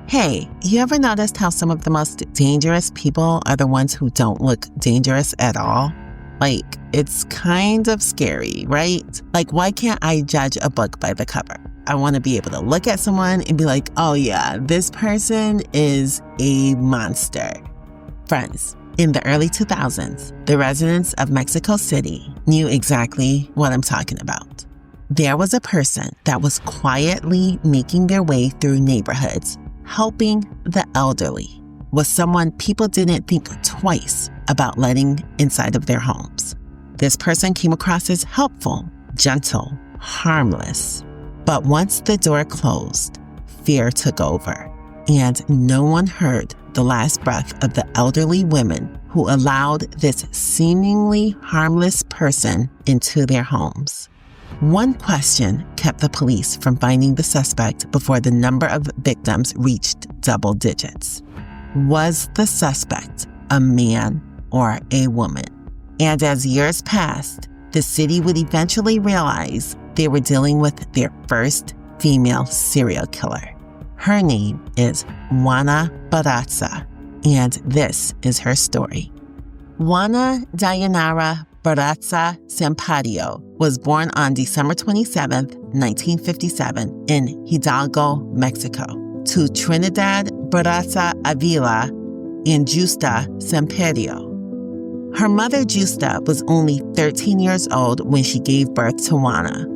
Hey, you ever noticed how some of the most dangerous people are the ones who don't look dangerous at all? Like, it's kind of scary, right? Like, why can't I judge a book by the cover? I want to be able to look at someone and be like, oh yeah, this person is a monster. Friends, in the early 2000s, the residents of Mexico City knew exactly what I'm talking about. There was a person that was quietly making their way through neighborhoods, helping the elderly, was someone people didn't think twice about letting inside of their homes. This person came across as helpful, gentle, harmless. But once the door closed, fear took over, and no one heard the last breath of the elderly women who allowed this seemingly harmless person into their homes. One question kept the police from finding the suspect before the number of victims reached double digits. Was the suspect a man or a woman? And as years passed, the city would eventually realize they were dealing with their first female serial killer. Her name is Juana Barraza, and this is her story. Juana Dayanara Barraza Sampaio was born on December 27, 1957 in Hidalgo, Mexico, to Trinidad Barraza Avila and Justa Sampaio. Her mother, Justa, was only 13 years old when she gave birth to Juana.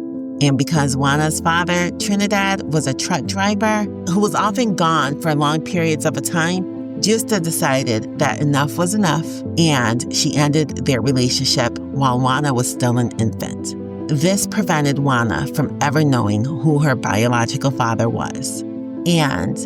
And because Juana's father, Trinidad, was a truck driver who was often gone for long periods of a time, Justa decided that enough was enough, and she ended their relationship while Juana was still an infant. This prevented Juana from ever knowing who her biological father was. And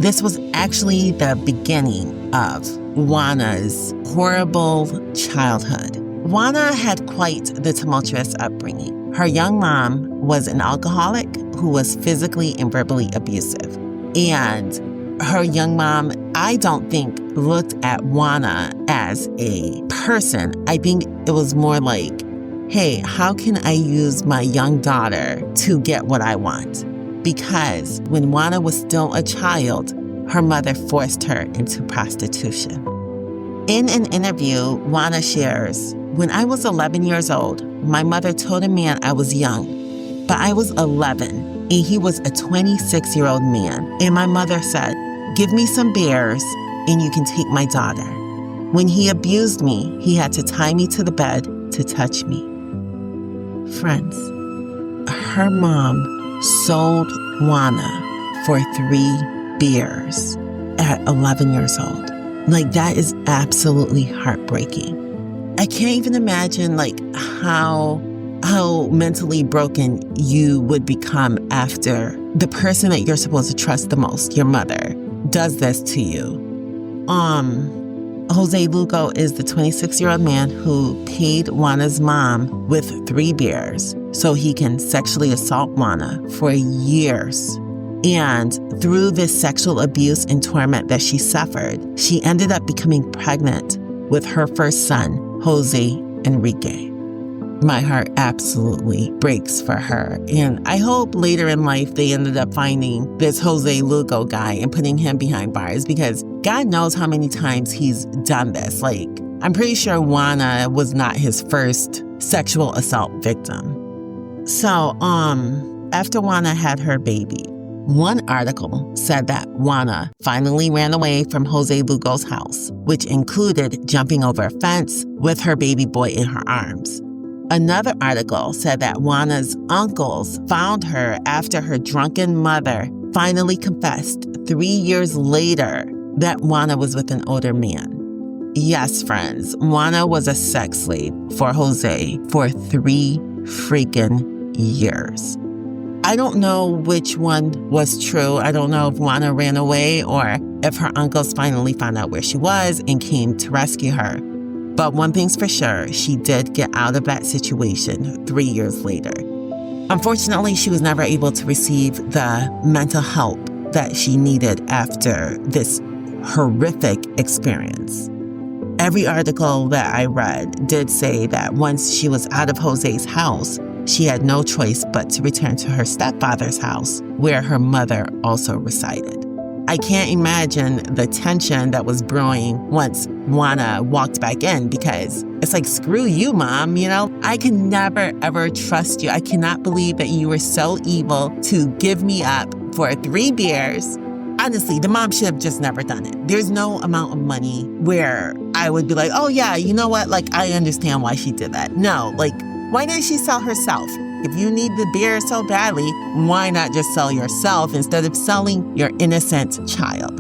this was actually the beginning of Juana's horrible childhood. Juana had quite the tumultuous upbringing. Her young mom was an alcoholic who was physically and verbally abusive. And her young mom, I don't think, looked at Juana as a person. I think it was more like, hey, how can I use my young daughter to get what I want? Because when Juana was still a child, her mother forced her into prostitution. In an interview, Juana shares, when I was 11 years old, my mother told a man I was young, but I was 11 and he was a 26-year-old man. And my mother said, give me some beers and you can take my daughter. When he abused me, he had to tie me to the bed to touch me. Friends, her mom sold Juana for 3 beers at 11 years old. Like, that is absolutely heartbreaking. I can't even imagine how mentally broken you would become after the person that you're supposed to trust the most, your mother, does this to you. Jose Lugo is the 26-year-old man who paid Juana's mom with 3 beers so he can sexually assault Juana for years. And through this sexual abuse and torment that she suffered, she ended up becoming pregnant with her first son, Jose Enrique. My heart absolutely breaks for her. And I hope later in life they ended up finding this Jose Lugo guy and putting him behind bars, because God knows how many times he's done this. I'm pretty sure Juana was not his first sexual assault victim. So, after Juana had her baby, one article said that Juana finally ran away from Jose Lugo's house, which included jumping over a fence with her baby boy in her arms. Another article said that Juana's uncles found her after her drunken mother finally confessed 3 years later that Juana was with an older man. Yes, friends, Juana was a sex slave for Jose for 3 freaking years. I don't know which one was true. I don't know if Juana ran away or if her uncles finally found out where she was and came to rescue her. But one thing's for sure, she did get out of that situation 3 years later. Unfortunately, she was never able to receive the mental help that she needed after this horrific experience. Every article that I read did say that once she was out of Jose's house, she had no choice but to return to her stepfather's house, where her mother also resided. I can't imagine the tension that was brewing once Juana walked back in, because it's like, screw you, Mom, I can never, ever trust you. I cannot believe that you were so evil to give me up for 3 beers. Honestly, the mom should have just never done it. There's no amount of money where I would be like, oh yeah, you know what? Like, I understand why she did that. No, like, why didn't she sell herself? If you need the beer so badly, why not just sell yourself instead of selling your innocent child?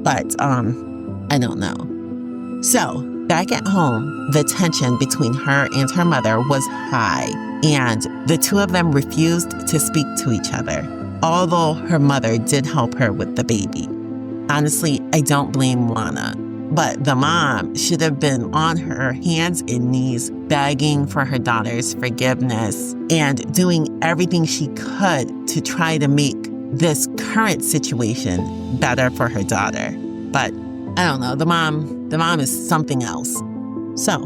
But, I don't know. So, back at home, the tension between her and her mother was high, and the two of them refused to speak to each other, although her mother did help her with the baby. Honestly, I don't blame Juana, but the mom should have been on her hands and knees begging for her daughter's forgiveness and doing everything she could to try to make this current situation better for her daughter. But I don't know, the mom is something else. So,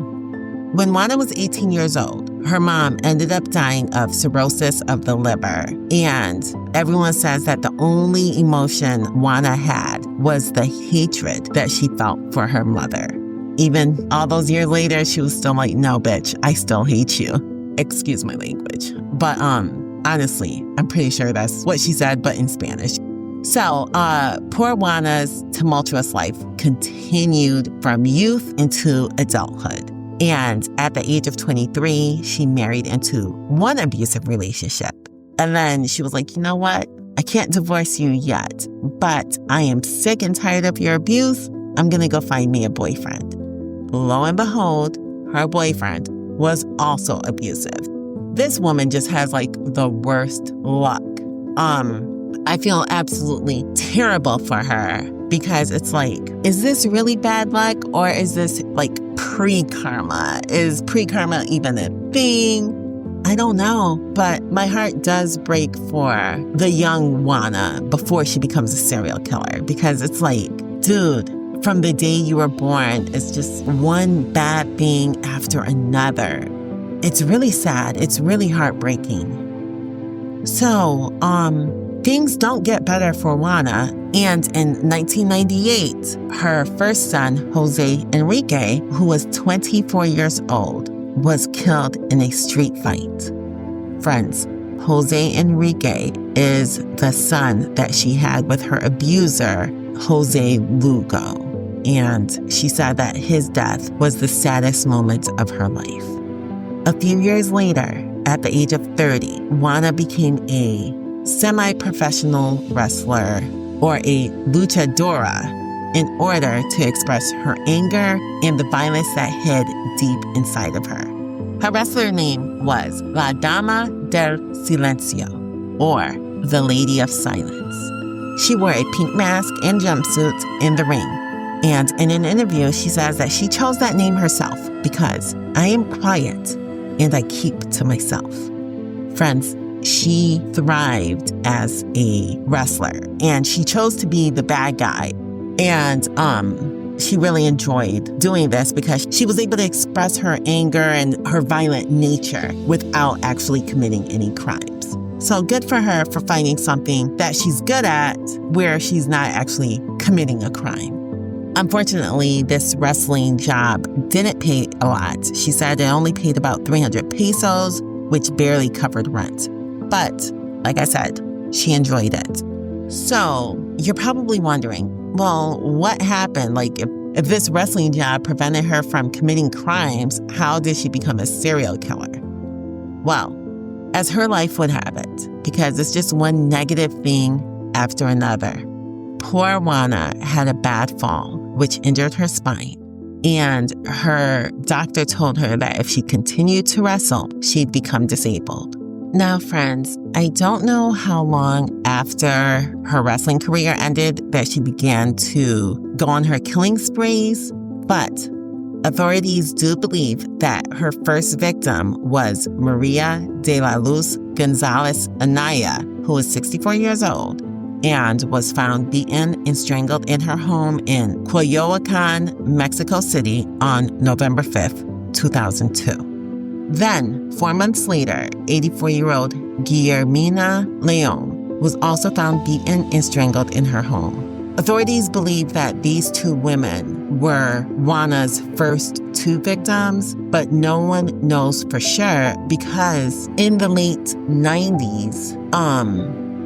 when Juana was 18 years old, her mom ended up dying of cirrhosis of the liver. And everyone says that the only emotion Juana had was the hatred that she felt for her mother. Even all those years later, she was still like, no, bitch, I still hate you. Excuse my language. But honestly, I'm pretty sure that's what she said, but in Spanish. So, poor Juana's tumultuous life continued from youth into adulthood. And at the age of 23, she married into one abusive relationship. And then she was like, you know what? I can't divorce you yet, but I am sick and tired of your abuse. I'm going to go find me a boyfriend. Lo and behold, her boyfriend was also abusive. This woman just has like the worst luck. I feel absolutely terrible for her because it's like, is this really bad luck or is this like pre-karma? Is pre-karma even a thing? I don't know, but my heart does break for the young Juana before she becomes a serial killer, because it's like, dude, from the day you were born, it's just one bad thing after another. It's really sad. It's really heartbreaking. So, things don't get better for Juana, and in 1998, her first son, Jose Enrique, who was 24 years old, was killed in a street fight. Friends, Jose Enrique is the son that she had with her abuser, Jose Lugo, and she said that his death was the saddest moment of her life. A few years later, at the age of 30, Juana became a semi-professional wrestler, or a luchadora, in order to express her anger and the violence that hid deep inside of her. Her wrestler name was La Dama del Silencio, or the Lady of Silence. She wore a pink mask and jumpsuit in the ring, and in an interview she says that she chose that name herself because I am quiet and I keep to myself. Friends, she thrived as a wrestler, and she chose to be the bad guy. And she really enjoyed doing this because she was able to express her anger and her violent nature without actually committing any crimes. So good for her for finding something that she's good at where she's not actually committing a crime. Unfortunately, this wrestling job didn't pay a lot. She said it only paid about 300 pesos, which barely covered rent. But, like I said, she enjoyed it. So, you're probably wondering, well, what happened? Like, if this wrestling job prevented her from committing crimes, how did she become a serial killer? Well, as her life would have it, because it's just one negative thing after another. Poor Juana had a bad fall, which injured her spine. And her doctor told her that if she continued to wrestle, she'd become disabled. Now, friends, I don't know how long after her wrestling career ended that she began to go on her killing sprees, but authorities do believe that her first victim was Maria de la Luz Gonzalez Anaya, who was 64 years old and was found beaten and strangled in her home in Coyoacán, Mexico City on November 5th, 2002. Then, 4 months later, 84-year-old Guillermina Leon was also found beaten and strangled in her home. Authorities believe that these two women were Juana's first two victims, but no one knows for sure because in the late 90s,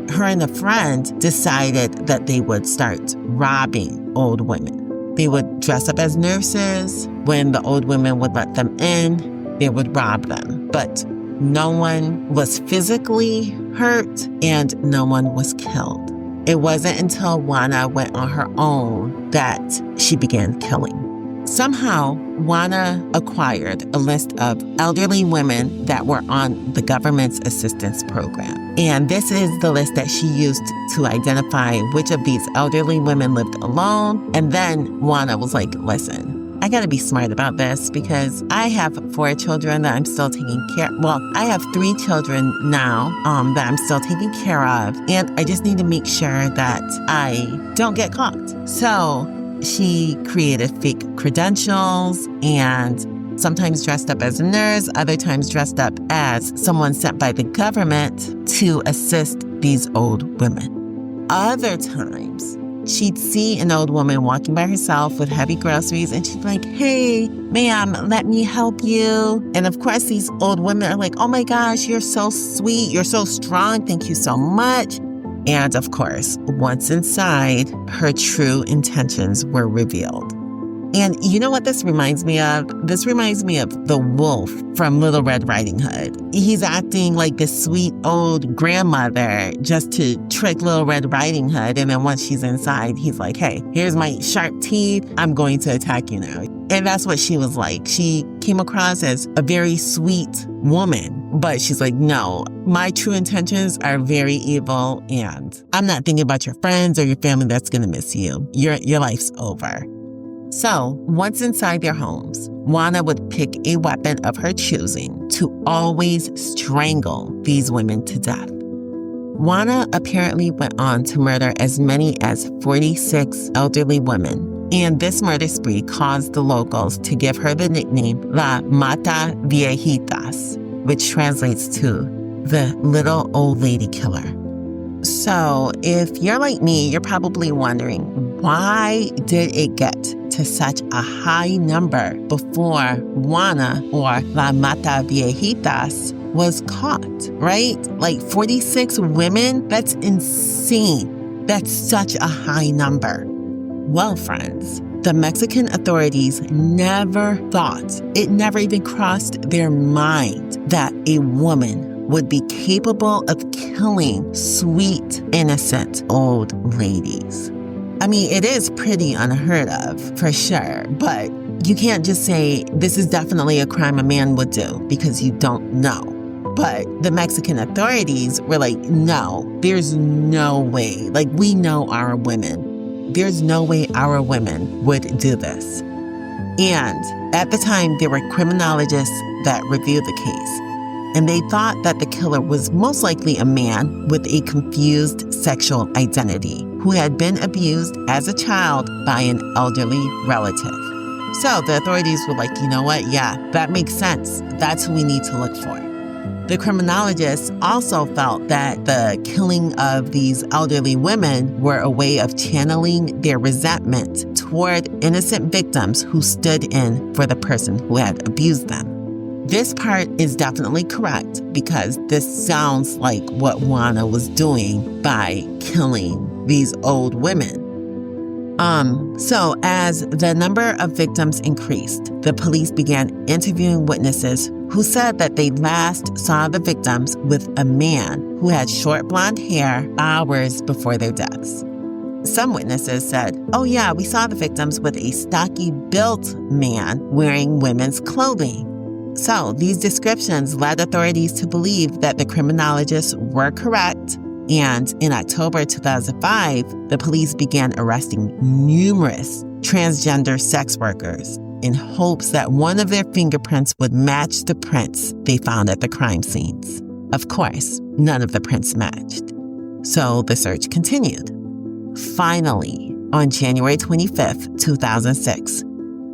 her and a friend decided that they would start robbing old women. They would dress up as nurses. When the old women would let them in, they would rob them. But no one was physically hurt and no one was killed. It wasn't until Juana went on her own that she began killing. Somehow, Juana acquired a list of elderly women that were on the government's assistance program. And this is the list that she used to identify which of these elderly women lived alone. And then Juana was like, listen, I gotta be smart about this because I have 4 children that I'm still taking care of. Well, I have 3 children now that I'm still taking care of. And I just need to make sure that I don't get caught. So she created fake credentials and sometimes dressed up as a nurse, other times dressed up as someone sent by the government to assist these old women. Other times, she'd see an old woman walking by herself with heavy groceries and she'd be like, hey, ma'am, let me help you. And of course, these old women are like, oh my gosh, you're so sweet. You're so strong. Thank you so much. And of course, once inside, her true intentions were revealed. And you know what this reminds me of? This reminds me of the wolf from Little Red Riding Hood. He's acting like this sweet old grandmother just to trick Little Red Riding Hood. And then once she's inside, he's like, hey, here's my sharp teeth. I'm going to attack you now. And that's what she was like. She came across as a very sweet woman. But she's like, no, my true intentions are very evil. And I'm not thinking about your friends or your family that's going to miss you. Your life's over. So, once inside their homes, Juana would pick a weapon of her choosing to always strangle these women to death. Juana apparently went on to murder as many as 46 elderly women, and this murder spree caused the locals to give her the nickname La Mataviejitas, which translates to the little old lady killer. So, if you're like me, you're probably wondering, why did it get to such a high number before Juana or La Mataviejitas was caught, right? Like 46 women? That's insane. That's such a high number. Well, friends, the Mexican authorities never thought, it never even crossed their mind that a woman would be capable of killing sweet, innocent old ladies. I mean, it is pretty unheard of, for sure, but you can't just say this is definitely a crime a man would do because you don't know. But the Mexican authorities were like, no, there's no way. Like, we know our women. There's no way our women would do this. And at the time, there were criminologists that reviewed the case. And they thought that the killer was most likely a man with a confused sexual identity who had been abused as a child by an elderly relative. So the authorities were like, you know what? Yeah, that makes sense. That's who we need to look for. The criminologists also felt that the killing of these elderly women were a way of channeling their resentment toward innocent victims who stood in for the person who had abused them. This part is definitely correct because this sounds like what Juana was doing by killing these old women. So as the number of victims increased, the police began interviewing witnesses who said that they last saw the victims with a man who had short blonde hair hours before their deaths. Some witnesses said, oh yeah, we saw the victims with a stocky-built man wearing women's clothing. So these descriptions led authorities to believe that the criminologists were correct. And in October 2005, the police began arresting numerous transgender sex workers in hopes that one of their fingerprints would match the prints they found at the crime scenes. Of course, none of the prints matched. So the search continued. Finally, on January 25th, 2006,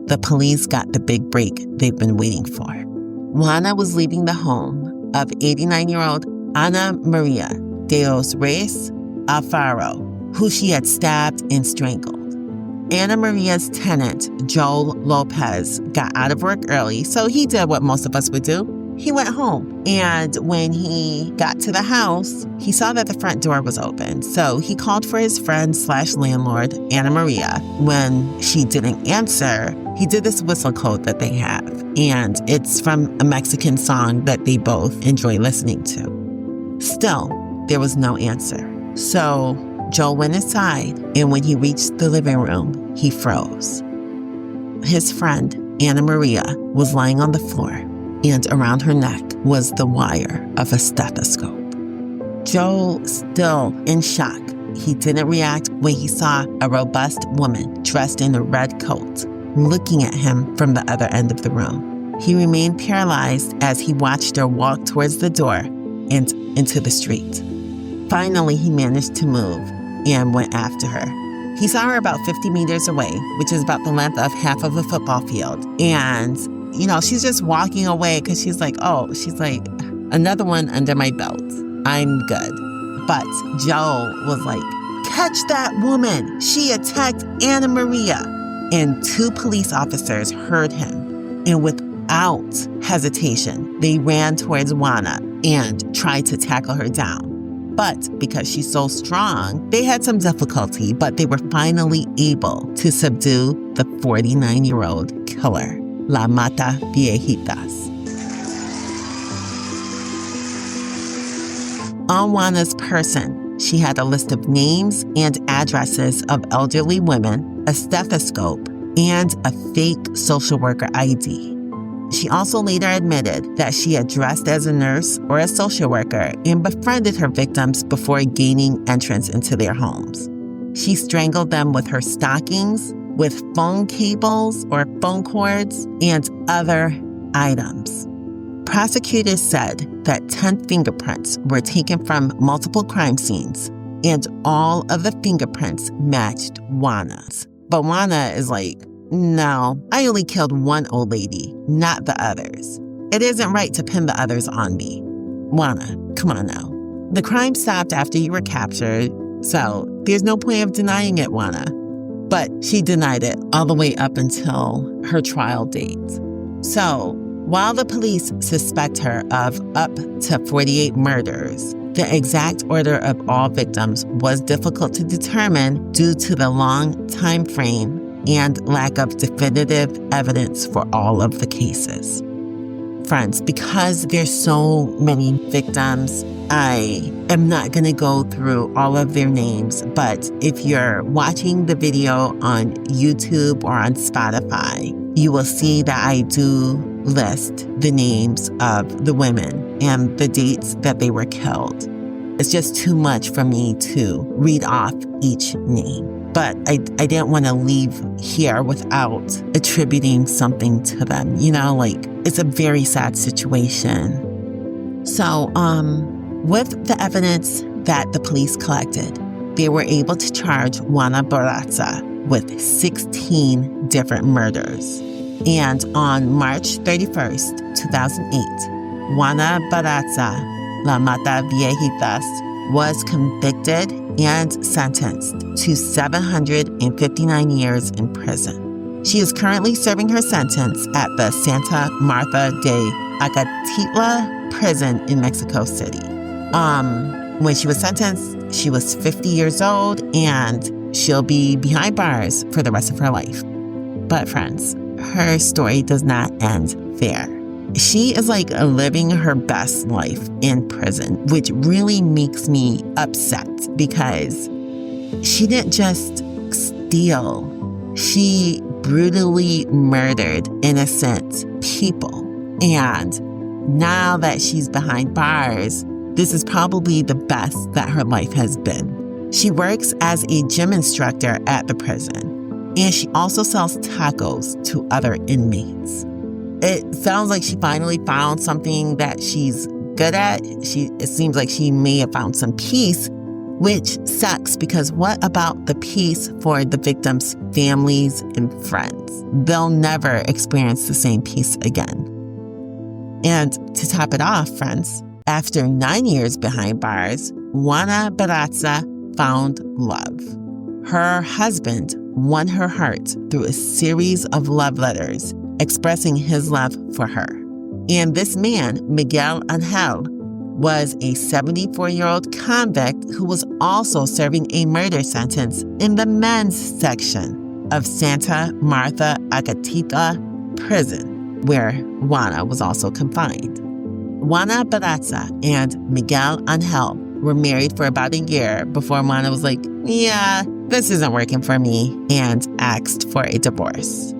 the police got the big break they've been waiting for. Juana was leaving the home of 89-year-old Ana Maria de los Reyes Alfaro, who she had stabbed and strangled. Ana Maria's tenant, Joel Lopez, got out of work early, so he did what most of us would do. He went home, and when he got to the house, he saw that the front door was open. So he called for his friend/landlord, Ana Maria. When she didn't answer, he did this whistle code that they have, and it's from a Mexican song that they both enjoy listening to. Still, there was no answer. So Joel went inside, and when he reached the living room, he froze. His friend, Ana Maria, was lying on the floor, and around her neck was the wire of a stethoscope. Joel, still in shock, he didn't react when he saw a robust woman dressed in a red coat looking at him from the other end of the room. He remained paralyzed as he watched her walk towards the door and into the street. Finally, he managed to move and went after her. He saw her about 50 meters away, which is about the length of half of a football field. And, she's just walking away because she's like, another one under my belt. I'm good. But Joel was like, catch that woman. She attacked Ana Maria. And 2 police officers heard him. And without hesitation, they ran towards Juana and tried to tackle her down. But because she's so strong, they had some difficulty, but they were finally able to subdue the 49-year-old killer, La Mataviejitas. On Juana's person, she had a list of names and addresses of elderly women, a stethoscope, and a fake social worker ID. She also later admitted that she had dressed as a nurse or a social worker and befriended her victims before gaining entrance into their homes. She strangled them with her stockings, with phone cables or phone cords, and other items. Prosecutors said that 10 fingerprints were taken from multiple crime scenes, and all of the fingerprints matched Juana's. But Juana is like, no, I only killed one old lady, not the others. It isn't right to pin the others on me. Juana, come on now. The crime stopped after you were captured, so there's no point of denying it, Juana. But she denied it all the way up until her trial date. So, while the police suspect her of up to 48 murders, the exact order of all victims was difficult to determine due to the long time frame and lack of definitive evidence for all of the cases. Friends, because there's so many victims, I am not going to go through all of their names, but if you're watching the video on YouTube or on Spotify, you will see that I do list the names of the women and the dates that they were killed. It's just too much for me to read off each name. But I didn't want to leave here without attributing something to them. It's a very sad situation. So, with the evidence that the police collected, they were able to charge Juana Barraza with 16 different murders. And on March 31st, 2008, Juana Barraza, La Mataviejitas, was convicted and sentenced to 759 years in prison. She is currently serving her sentence at the Santa Marta de Acatitla prison in Mexico City. When she was sentenced, she was 50 years old and she'll be behind bars for the rest of her life. But friends, her story does not end there. She is living her best life in prison, which really makes me upset because she didn't just steal. She brutally murdered innocent people. And now that she's behind bars, this is probably the best that her life has been. She works as a gym instructor at the prison, and she also sells tacos to other inmates. It sounds like she finally found something that she's good at. It seems like she may have found some peace, which sucks because what about the peace for the victims' families and friends? They'll never experience the same peace again. And to top it off, friends, after 9 years behind bars, Juana Barraza found love. Her husband won her heart through a series of love letters expressing his love for her. And this man, Miguel Angel, was a 74-year-old convict who was also serving a murder sentence in the men's section of Santa Marta Agatita prison, where Juana was also confined. Juana Barraza and Miguel Angel were married for about a year before Juana was like, yeah, this isn't working for me, and asked for a divorce.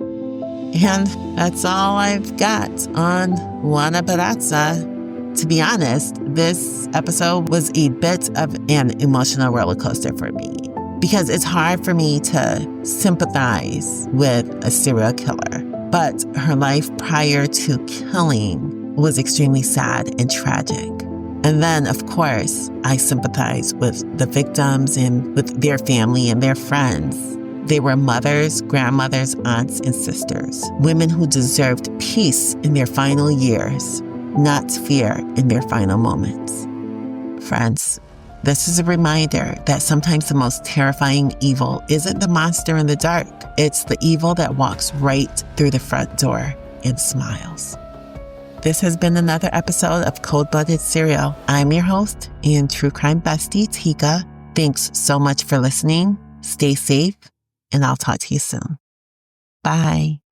And that's all I've got on Juana Barraza. To be honest, this episode was a bit of an emotional roller coaster for me because it's hard for me to sympathize with a serial killer. But her life prior to killing was extremely sad and tragic. And then, of course, I sympathize with the victims and with their family and their friends. They were mothers, grandmothers, aunts, and sisters, women who deserved peace in their final years, not fear in their final moments. Friends, this is a reminder that sometimes the most terrifying evil isn't the monster in the dark. It's the evil that walks right through the front door and smiles. This has been another episode of Cold-Blooded Serial. I'm your host and true crime bestie, Tika. Thanks so much for listening. Stay safe, and I'll talk to you soon. Bye.